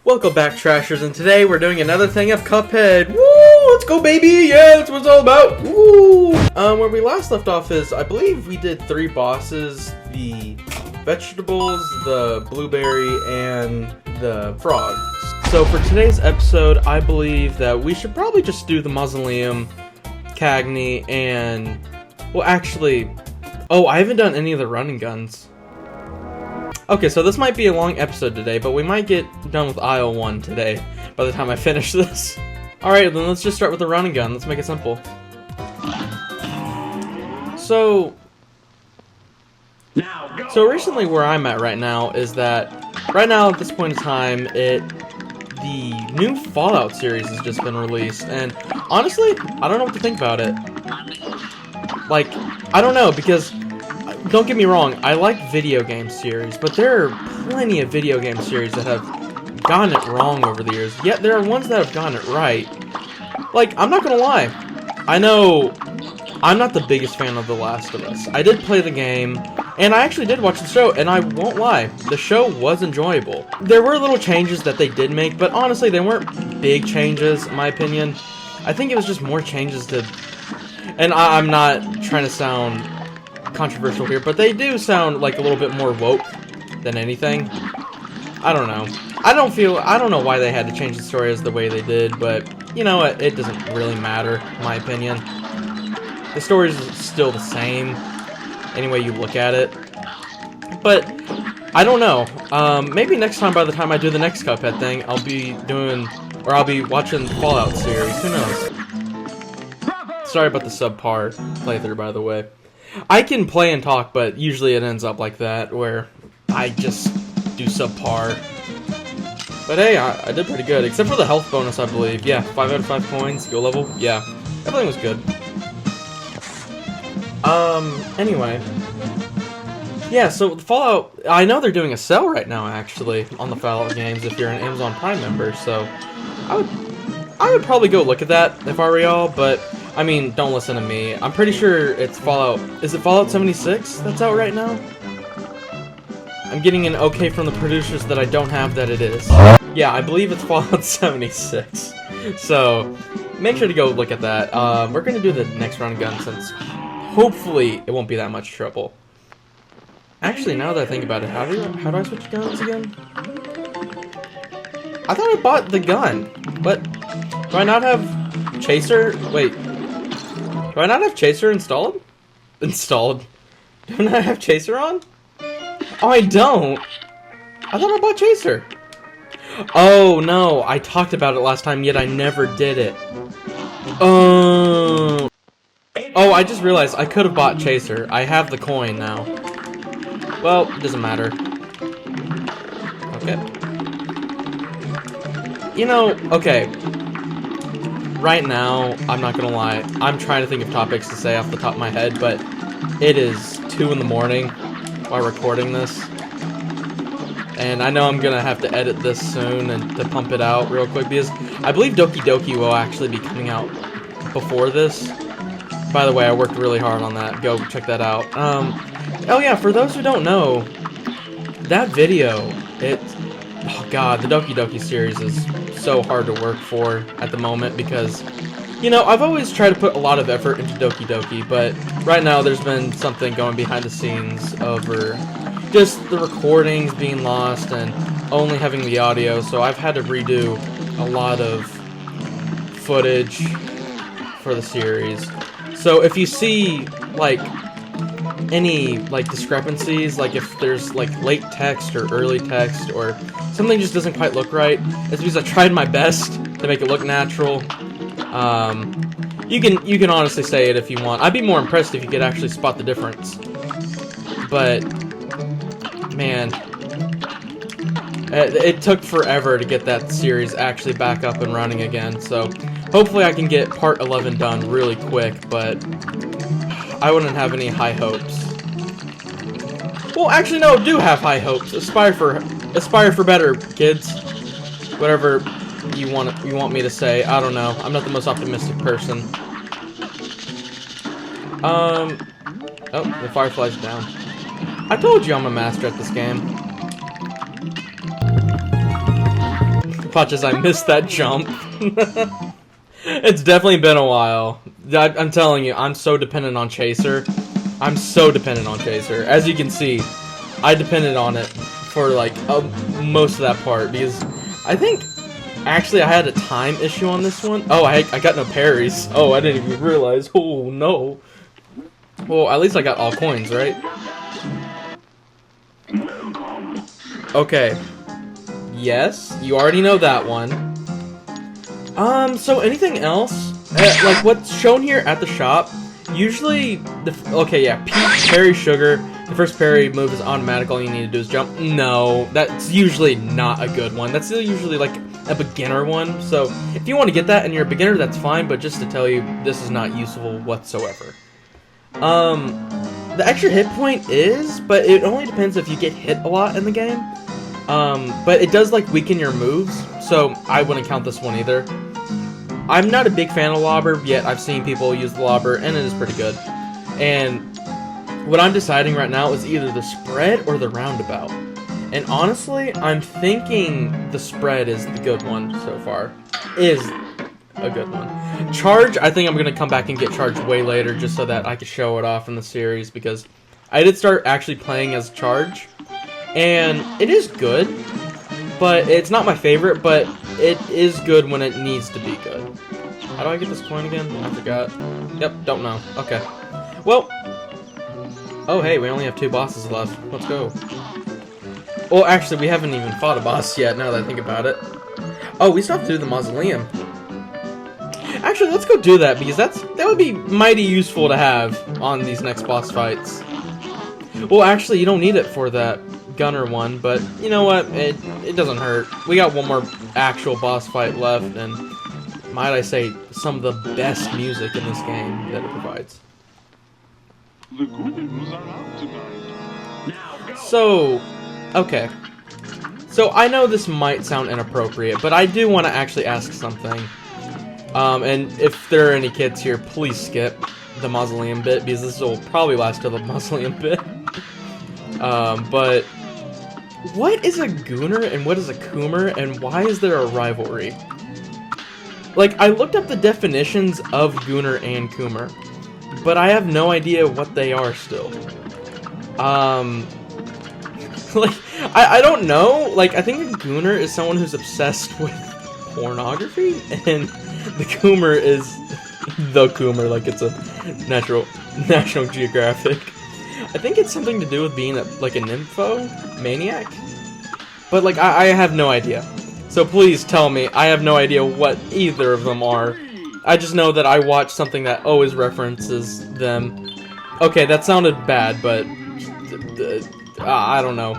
Welcome back, Trashers, and today we're doing another thing of Cuphead. Woo! Let's go, baby! Yeah, that's what it's all about! Woo! Where we last left off is, I believe we did 3 bosses. The vegetables, the blueberry, and the frog. So for today's episode, I believe that we should probably just do the mausoleum, Cagney, and... well, actually... oh, I haven't done any of the running guns. Okay, so this might be a long episode today, but we might get done with aisle 1 today by the time I finish this. Alright, then let's just start with the running gun. Let's make it simple. So recently where I'm at right now is that, right now at this point in time, the new Fallout series has just been released, and honestly, I don't know what to think about it. Like, I don't know, because... don't get me wrong, I like video game series, but there are plenty of video game series that have gotten it wrong over the years, yet there are ones that have gotten it right. Like, I'm not gonna lie, I know I'm not the biggest fan of The Last of Us. I did play the game, and I actually did watch the show, and I won't lie, the show was enjoyable. There were little changes that they did make, but honestly, they weren't big changes, in my opinion. I think it was just more changes to... and I'm not trying to sound controversial here, but they do sound like a little bit more woke than anything. I don't know. I don't know why they had to change the story as the way they did, but you know what? It doesn't really matter, in my opinion. The story is still the same, any way you look at it. But I don't know. Maybe next time, by the time I do the next Cuphead thing, I'll be watching the Fallout series. Who knows? Sorry about the subpar playthrough, by the way. I can play and talk, but usually it ends up like that, where I just do subpar. But hey, I did pretty good, except for the health bonus, I believe. Yeah, 5 out of 5 coins, skill level, yeah. Everything was good. Anyway. Yeah, so Fallout, I know they're doing a sale right now, actually, on the Fallout games if you're an Amazon Prime member, so I would probably go look at that if I were y'all, but... I mean, don't listen to me. I'm pretty sure it's Fallout... is it Fallout 76 that's out right now? I'm getting an okay from the producers that I don't have that it is. Yeah, I believe it's Fallout 76. So, make sure to go look at that. We're gonna do the next run gun since hopefully it won't be that much trouble. Actually, now that I think about it, how do I switch guns again? I thought I bought the gun, but do I not have Chaser? Wait. Do I not have Chaser installed? Don't I have Chaser on? Oh, I don't! I thought I bought Chaser! Oh, no, I talked about it last time, yet I never did it. Oh, I just realized I could have bought Chaser. I have the coin now. Well, it doesn't matter. Okay. You know, okay. Right now, I'm not gonna lie, I'm trying to think of topics to say off the top of my head, but it is 2 in the morning while recording this. And I know I'm gonna have to edit this soon and to pump it out real quick, because I believe Doki Doki will actually be coming out before this. By the way, I worked really hard on that. Go check that out. Oh yeah, for those who don't know, that video, oh god, the Doki Doki series is so hard to work for at the moment because, you know, I've always tried to put a lot of effort into Doki Doki, but right now there's been something going behind the scenes over just the recordings being lost and only having the audio, so I've had to redo a lot of footage for the series. So if you see, like, any, like, discrepancies, like if there's, like, late text or early text or something just doesn't quite look right, it's because I tried my best to make it look natural. You can honestly say it if you want. I'd be more impressed if you could actually spot the difference. But, man, it took forever to get that series actually back up and running again, so hopefully I can get part 11 done really quick, but I wouldn't have any high hopes. Well, actually, no, do have high hopes. Aspire for better, kids. Whatever you want me to say. I don't know. I'm not the most optimistic person. Oh, the firefly's down. I told you I'm a master at this game. Watch as I missed that jump. It's definitely been a while. I'm telling you, I'm so dependent on Chaser. I'm so dependent on Chaser. As you can see, I depended on it for like most of that part because I think actually I had a time issue on this one. Oh, I got no parries. Oh, I didn't even realize. Oh no. Well, at least I got all coins, right? Okay. Yes, you already know that one. So anything else? Like what's shown here at the shop? Usually, okay, yeah, peach, parry, sugar. The first parry move is automatic. All you need to do is jump. No, that's usually not a good one. That's usually like a beginner one. So if you want to get that and you're a beginner, that's fine. But just to tell you, this is not useful whatsoever. The extra hit point is, but it only depends if you get hit a lot in the game. But it does like weaken your moves, so I wouldn't count this one either. I'm not a big fan of Lobber, yet I've seen people use the Lobber, and it is pretty good. And what I'm deciding right now is either the spread or the roundabout. And honestly, I'm thinking the spread is the good one so far. Is a good one. Charge, I think I'm going to come back and get Charge way later just so that I can show it off in the series, because I did start actually playing as Charge, and it is good, but it's not my favorite, but it is good when it needs to be good. How do I get this coin again? I forgot. Yep, don't know. Okay. Well, oh hey, we only have 2 bosses left. Let's go. Well, actually, we haven't even fought a boss yet, now that I think about it. Oh, we still have to do the mausoleum. Actually, let's go do that, because that would be mighty useful to have on these next boss fights. Well, actually, you don't need it for that gunner one, but you know what? It doesn't hurt. We got one more actual boss fight left, and might I say, some of the best music in this game that it provides. The Goobos are out tonight. So, okay. So, I know this might sound inappropriate, but I do want to actually ask something. And if there are any kids here, please skip the mausoleum bit, because this will probably last till the mausoleum bit. But what is a Gooner and what is a Coomer, and why is there a rivalry? Like, I looked up the definitions of Gooner and Coomer, but I have no idea what they are still. Like, I don't know. Like, I think a Gooner is someone who's obsessed with pornography, and the Coomer is the Coomer, like it's a National Geographic. I think it's something to do with being like a nymphomaniac. But like, I have no idea. So please tell me, I have no idea what either of them are. I just know that I watch something that always references them. Okay, that sounded bad, but I don't know.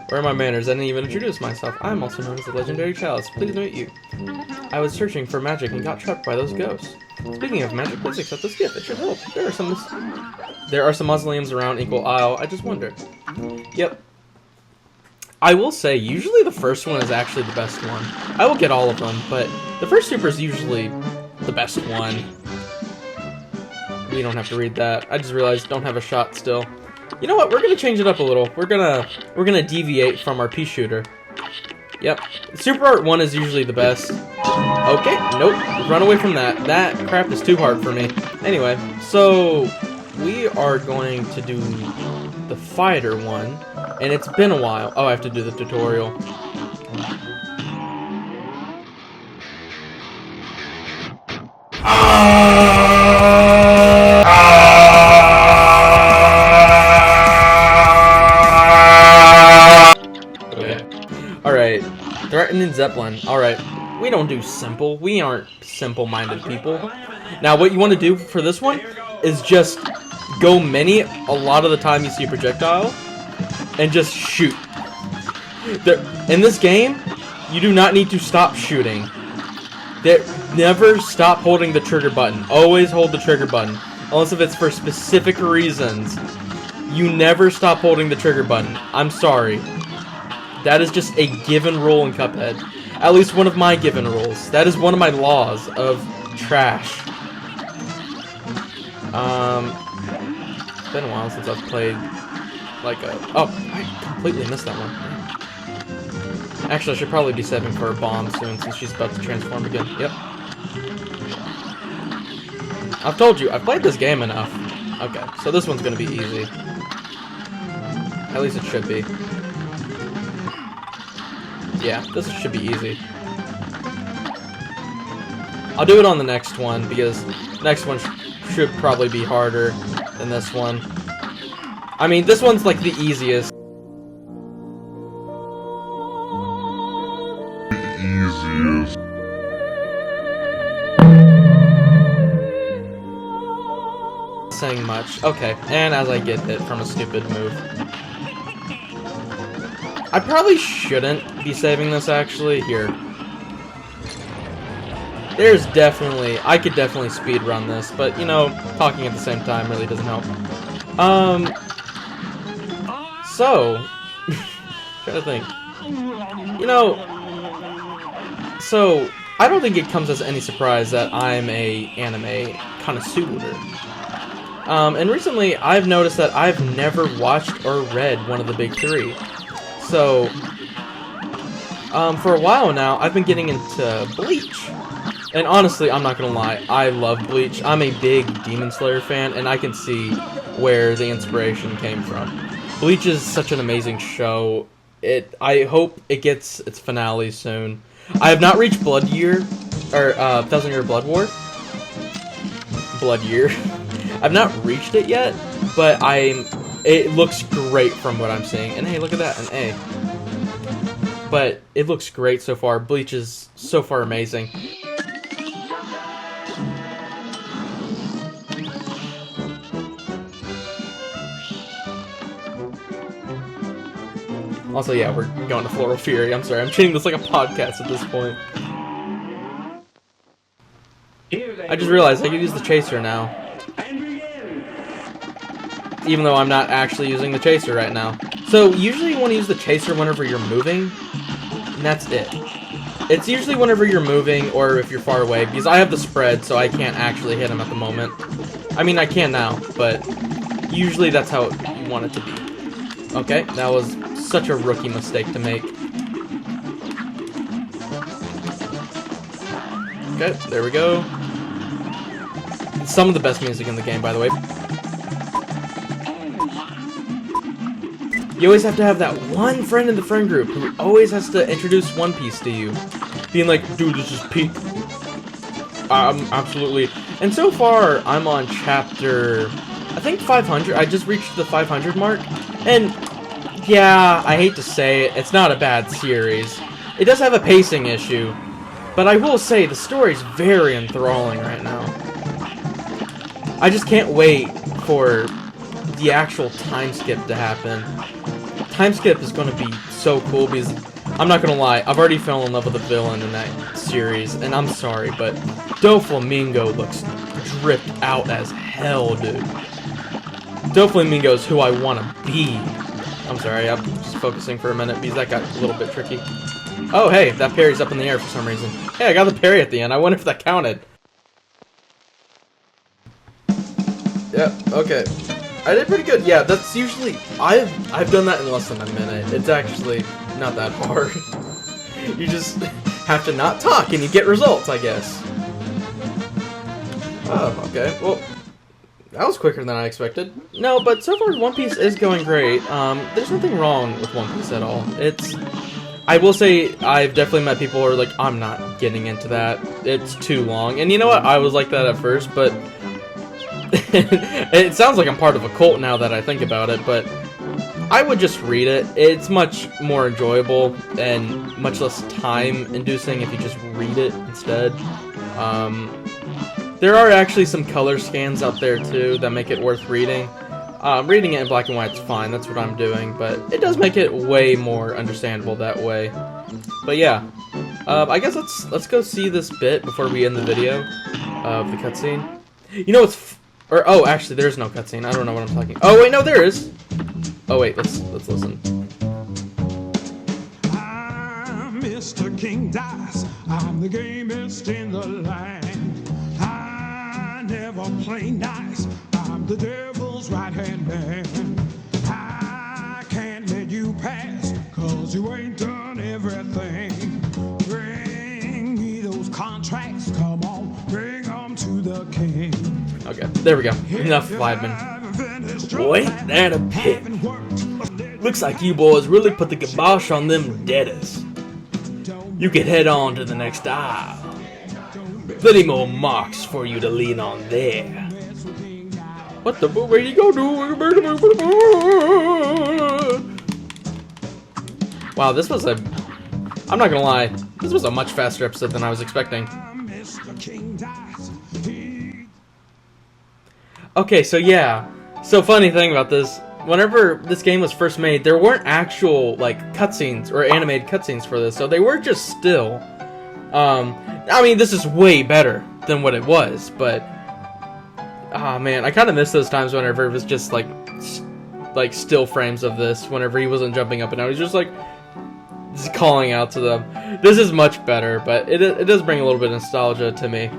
Where are my manners? I didn't even introduce myself. I'm also known as the legendary Chalice. Pleased to meet you. I was searching for magic and got trapped by those ghosts. Speaking of magic, please accept this gift. It should help. There are some mausoleums around Equal Isle. I just wonder. Yep. I will say, usually the first one is actually the best one. I will get all of them, but the first super is usually the best one. We don't have to read that. I just realized don't have a shot still. You know what? We're gonna change it up a little. We're gonna deviate from our pea shooter. Yep. Super Art 1 is usually the best. Okay, nope. Run away from that. That crap is too hard for me. Anyway, so we are going to do the fighter one, and it's been a while. Oh, I have to do the tutorial. Alright, threatening Zeppelin. Alright, we don't do simple. We aren't simple-minded people. Now, what you want to do for this one is just go mini a lot of the time you see a projectile, and just shoot. In this game, you do not need to stop shooting. Never stop holding the trigger button. Always hold the trigger button. Unless if it's for specific reasons. You never stop holding the trigger button. I'm sorry. That is just a given rule in Cuphead. At least one of my given rules. That is one of my laws of trash. It's been a while since I've played like a... Oh, I completely missed that one. Actually, I should probably be saving for a bomb soon since she's about to transform again. Yep. I've told you, I've played this game enough. Okay, so this one's gonna be easy. At least it should be. Yeah, this should be easy. I'll do it on the next one, because next one should probably be harder than this one. I mean, this one's like the easiest. Saying much. Okay, and as I get hit from a stupid move. I probably shouldn't be saving this, actually. Here. There's definitely... I could definitely speedrun this, but, you know, talking at the same time really doesn't help. So... trying to think. You know... So, I don't think it comes as any surprise that I'm a anime connoisseur. And recently, I've noticed that I've never watched or read one of the big three. So, for a while now, I've been getting into Bleach. And honestly, I'm not gonna lie, I love Bleach. I'm a big Demon Slayer fan, and I can see where the inspiration came from. Bleach is such an amazing show. I hope it gets its finale soon. I have not reached Blood Year, or 1000 Year Blood War. Blood Year. I've not reached it yet, but it looks great from what I'm seeing. And hey, look at that, an A. But it looks great so far. Bleach is so far amazing. Also, yeah, we're going to Floral Fury. I'm sorry, I'm treating this like a podcast at this point. I just realized I could use the chaser now. Even though I'm not actually using the chaser right now. So, usually you want to use the chaser whenever you're moving, and that's it. It's usually whenever you're moving, or if you're far away, because I have the spread, so I can't actually hit him at the moment. I mean, I can now, but usually that's how you want it to be. Okay, that was such a rookie mistake to make. Okay, there we go. Some of the best music in the game, by the way. You always have to have that one friend in the friend group who always has to introduce One Piece to you. Being like, dude, this is peak. Absolutely. And so far, I'm on chapter, I think 500. I just reached the 500 mark. And, yeah, I hate to say it, it's not a bad series. It does have a pacing issue. But I will say, the story's very enthralling right now. I just can't wait for the actual time skip to happen. Time skip is going to be so cool because, I'm not going to lie, I've already fell in love with the villain in that series, and I'm sorry, but Doflamingo looks dripped out as hell, dude. Doflamingo is who I want to be. I'm sorry, I'm just focusing for a minute because that got a little bit tricky. Oh, hey, that parry's up in the air for some reason. Hey, I got the parry at the end. I wonder if that counted. Yeah, okay. I did pretty good. Yeah, that's usually... I've done that in less than a minute. It's actually not that hard. You just have to not talk and you get results, I guess. Oh, okay. Well, that was quicker than I expected. No, but so far One Piece is going great. There's nothing wrong with One Piece at all. I will say, I've definitely met people who are like, I'm not getting into that. It's too long. And you know what? I was like that at first, but... it sounds like I'm part of a cult now that I think about it, but I would just read it. It's much more enjoyable and much less time-inducing if you just read it instead. There are actually some color scans out there, too, that make it worth reading. Reading it in black and white's fine, that's what I'm doing, but it does make it way more understandable that way. But yeah, I guess let's go see this bit before we end the video of the cutscene. You know what's... oh, actually, there's no cutscene. I don't know what I'm talking... Oh, wait, no, there is! Oh, wait, let's listen. I'm Mr. King Dice. I'm the gamest in the land. I never play nice. I'm the devil's right-hand man. I can't let you pass, 'cause you ain't done everything. everything. Bring me those contracts, come on, bring them to the king. Okay, there we go. Enough, Weidman. Boy, that a pit. Looks like you boys really put the kibosh on them debtors. You can head on to the next aisle. Plenty more marks for you to lean on there. What the where you go, dude? Wow, this was a... I'm not gonna lie. This was a much faster episode than I was expecting. Okay, so yeah. So funny thing about this. Whenever this game was first made, there weren't actual, like, cutscenes or animated cutscenes for this. So they were just still. I mean, this is way better than what it was, but... Ah, man, I kind of miss those times whenever it was just, like still frames of this. Whenever he wasn't jumping up and down. He's just, like, just calling out to them. This is much better, but it does bring a little bit of nostalgia to me.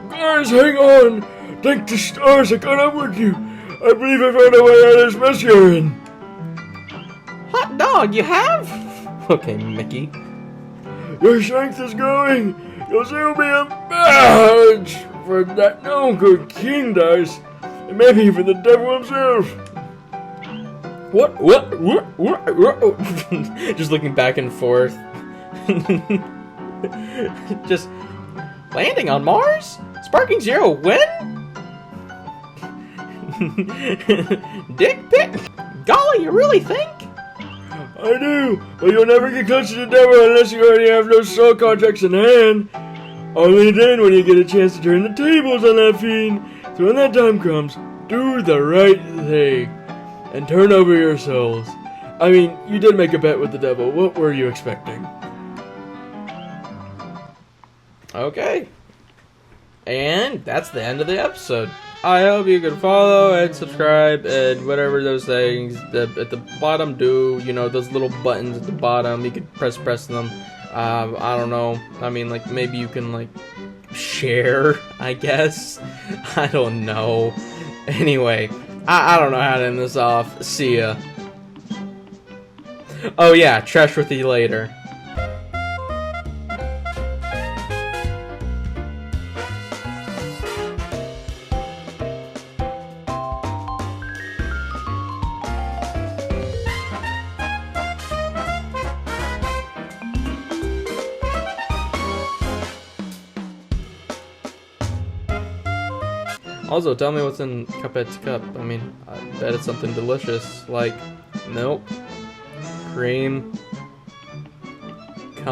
Guys, hang on! Thank the stars I caught up with you! I believe I found a way out of this mess you're in! Hot dog, you have? Okay, Mickey. Your strength is growing! You'll soon be a match for that no good king dice, and maybe even the devil himself! What? Just looking back and forth. Just landing on Mars? Sparking Zero win? Dick pic? Golly, you really think? I do, but you'll never get close to the devil unless you already have those soul contracts in hand. Only then will you get a chance to turn the tables on that fiend. So when that time comes, do the right thing and turn over your souls. I mean, you did make a bet with the devil. What were you expecting? Okay. And that's the end of the episode. I hope you can follow and subscribe and whatever those things at the bottom do. You know, those little buttons at the bottom. You can press them. I don't know. I mean, like, maybe you can, like, share, I guess. I don't know. Anyway, I don't know how to end this off. See ya. Oh yeah, trash with you later. Also, tell me what's in Cuphead's cup. I mean, I bet it's something delicious. Like, milk, cream,